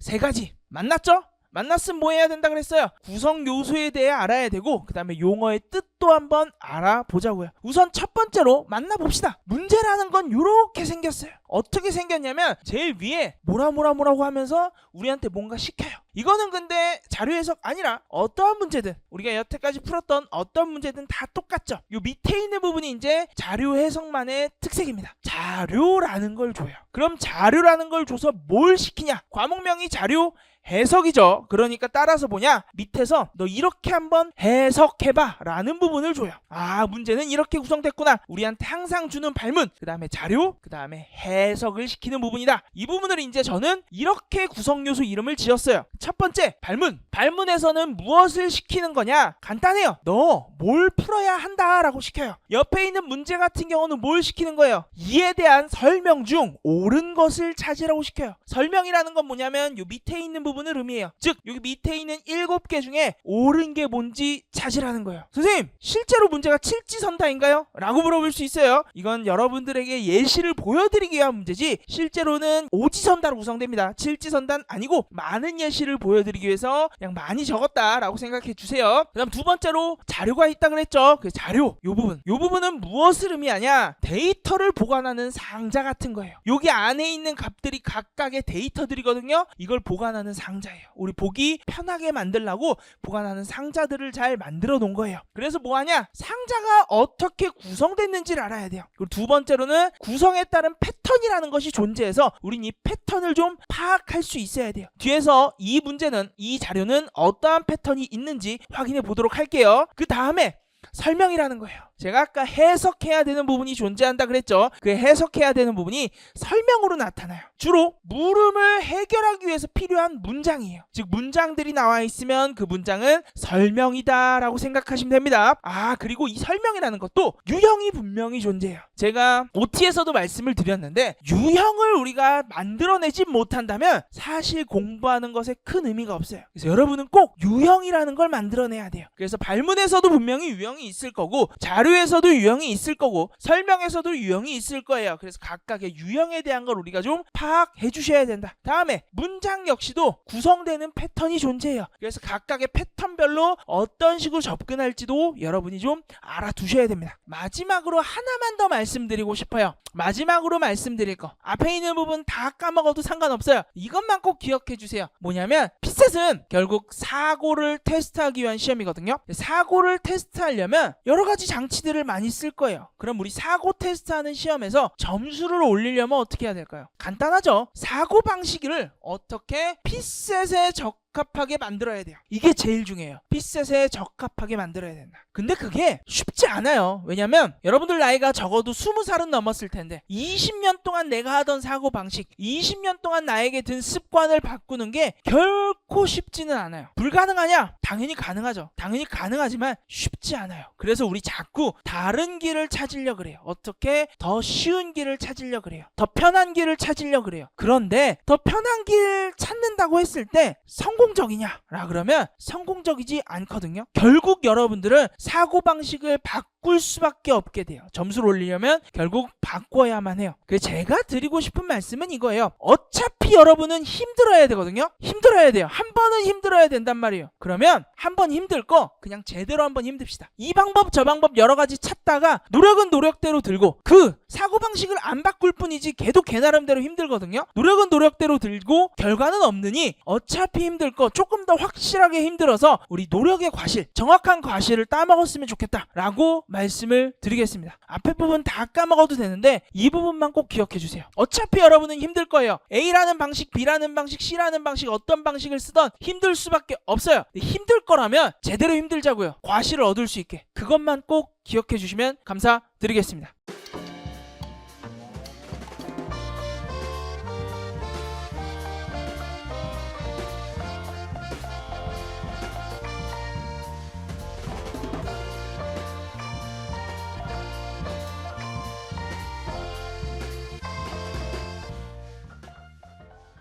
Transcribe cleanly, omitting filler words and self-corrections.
세 가지 만났죠? 만났으면 뭐 해야 된다 그랬어요? 구성 요소에 대해 알아야 되고 그 다음에 용어의 뜻도 한번 알아보자고요. 우선 첫 번째로 만나봅시다. 문제라는 건 이렇게 생겼어요. 어떻게 생겼냐면 제일 위에 뭐라고 하면서 우리한테 뭔가 시켜요. 이거는 근데 자료 해석 아니라 어떠한 문제든 우리가 여태까지 풀었던 어떤 문제든 다 똑같죠. 요 밑에 있는 부분이 이제 자료 해석만의 특색입니다. 자료라는 걸 줘요. 그럼 자료라는 걸 줘서 뭘 시키냐? 과목명이 자료 해석이죠. 그러니까 따라서 뭐냐? 밑에서 너 이렇게 한번 해석해봐 라는 부분을 줘요. 아, 문제는 이렇게 구성됐구나. 우리한테 항상 주는 발문, 그 다음에 자료, 그 다음에 해석을 시키는 부분이다. 이 부분을 이제 저는 이렇게 구성요소 이름을 지었어요. 첫 번째, 발문. 발문에서는 무엇을 시키는 거냐? 간단해요. 너 뭘 풀어야 한다 라고 시켜요. 옆에 있는 문제 같은 경우는 뭘 시키는 거예요? 이에 대한 설명 중 옳은 것을 찾으라고 시켜요. 설명이라는 건 뭐냐면 요 밑에 있는 부분을 의미해요. 즉 여기 밑에 있는 7개 중에 옳은 게 뭔지 찾으라는 거예요. 선생님, 실제로 문제가 칠지선다인가요? 라고 물어볼 수 있어요. 이건 여러분들에게 예시를 보여드리기 위한 문제지 실제로는 오지선다로 구성됩니다. 칠지선다는 아니고 많은 예시를 보여드리기 위해서 그냥 많이 적었다라고 생각해 주세요. 그 다음 두 번째로 자료가 있다 그랬죠. 그 자료, 요 부분은 무엇을 의미하냐? 데이터를 보관하는 상자 같은 거예요. 여기 안에 있는 값들이 각각의 데이터들이거든요. 이걸 보관하는 상자예요. 우리 보기 편하게 만들려고 보관하는 상자들을 잘 만들어 놓은 거예요. 그래서 뭐하냐? 상자가 어떻게 구성됐는지를 알아야 돼요. 그리고 두 번째로는 구성에 따른 패턴이라는 것이 존재해서 우린 이 패턴을 좀 파악할 수 있어야 돼요. 뒤에서 이 문제는, 이 자료는 어떠한 패턴이 있는지 확인해 보도록 할게요. 그 다음에 설명이라는 거예요. 제가 아까 해석해야 되는 부분이 존재한다 그랬죠. 그 해석해야 되는 부분이 설명으로 나타나요. 주로 물음을 해결하기 위해서 필요한 문장이에요. 즉 문장들이 나와 있으면 그 문장은 설명이다 라고 생각하시면 됩니다. 아, 그리고 이 설명이라는 것도 유형이 분명히 존재해요. 제가 OT에서도 말씀을 드렸는데 유형을 우리가 만들어내지 못한다면 사실 공부하는 것에 큰 의미가 없어요. 그래서 여러분은 꼭 유형이라는 걸 만들어내야 돼요. 그래서 발문에서도 분명히 유형이 있을 거고 자료에서도 유형이 있을 거고 설명에서도 유형이 있을 거예요. 그래서 각각의 유형에 대한 걸 우리가 좀 파악해 주셔야 된다. 다음에 문장 역시도 구성되는 패턴이 존재해요. 그래서 각각의 패턴별로 어떤 식으로 접근할지도 여러분이 좀 알아두셔야 됩니다. 마지막으로 하나만 더 말씀드리고 싶어요. 마지막으로 말씀드릴 거, 앞에 있는 부분 다 까먹어도 상관없어요. 이것만 꼭 기억해 주세요. 뭐냐면 피셋은 결국 사고를 테스트하기 위한 시험이거든요. 사고를 테스트하려면 여러 가지 장치들을 많이 쓸 거예요. 그럼 우리 사고 테스트하는 시험에서 점수를 올리려면 어떻게 해야 될까요? 간단하죠. 사고 방식을 어떻게 피셋에 적합하게 만들어야 돼요. 이게 제일 중요해요. 피셋에 적합하게 만들어야 된다. 근데 그게 쉽지 않아요. 왜냐면 여러분들 나이가 적어도 20살은 넘었을 텐데 20년 동안 내가 하던 사고방식, 20년 동안 나에게 든 습관을 바꾸는 게 결코 쉽지는 않아요. 불가능하냐? 당연히 가능하죠. 당연히 가능하지만 쉽지 않아요. 그래서 우리 자꾸 다른 길을 찾으려고 그래요. 어떻게 더 쉬운 길을 찾으려고 그래요. 더 편한 길을 찾으려고 그래요. 그런데 더 편한 길 찾는다고 했을 때 성공적이냐? 라 그러면 성공적이지 않거든요. 결국 여러분들은 사고방식을 바꿀 수밖에 없게 돼요. 점수를 올리려면 결국 바꿔야만 해요. 그래서 제가 드리고 싶은 말씀은 이거예요. 어차피 여러분은 힘들어야 되거든요. 힘들어야 돼요. 한 번은 힘들어야 된단 말이에요. 그러면 한 번 힘들 거 그냥 제대로 한번 힘듭시다. 이 방법 저 방법 여러 가지 찾다가 노력은 노력대로 들고 그 사고방식을 안 바꿀 뿐이지 걔도 걔 나름대로 힘들거든요. 노력은 노력대로 들고 결과는 없느니 어차피 힘들 거 조금 더 확실하게 힘들어서 우리 노력의 과실, 정확한 과실을 따먹었으면 좋겠다 라고 말씀을 드리겠습니다. 앞에 부분 다 까먹어도 되는데 이 부분만 꼭 기억해 주세요. 어차피 여러분은 힘들 거예요. A라는 방식, B라는 방식, C라는 방식 어떤 방식을 쓰던 힘들 수밖에 없어요. 힘들 거라면 제대로 힘들자고요. 과실을 얻을 수 있게. 그것만 꼭 기억해 주시면 감사드리겠습니다.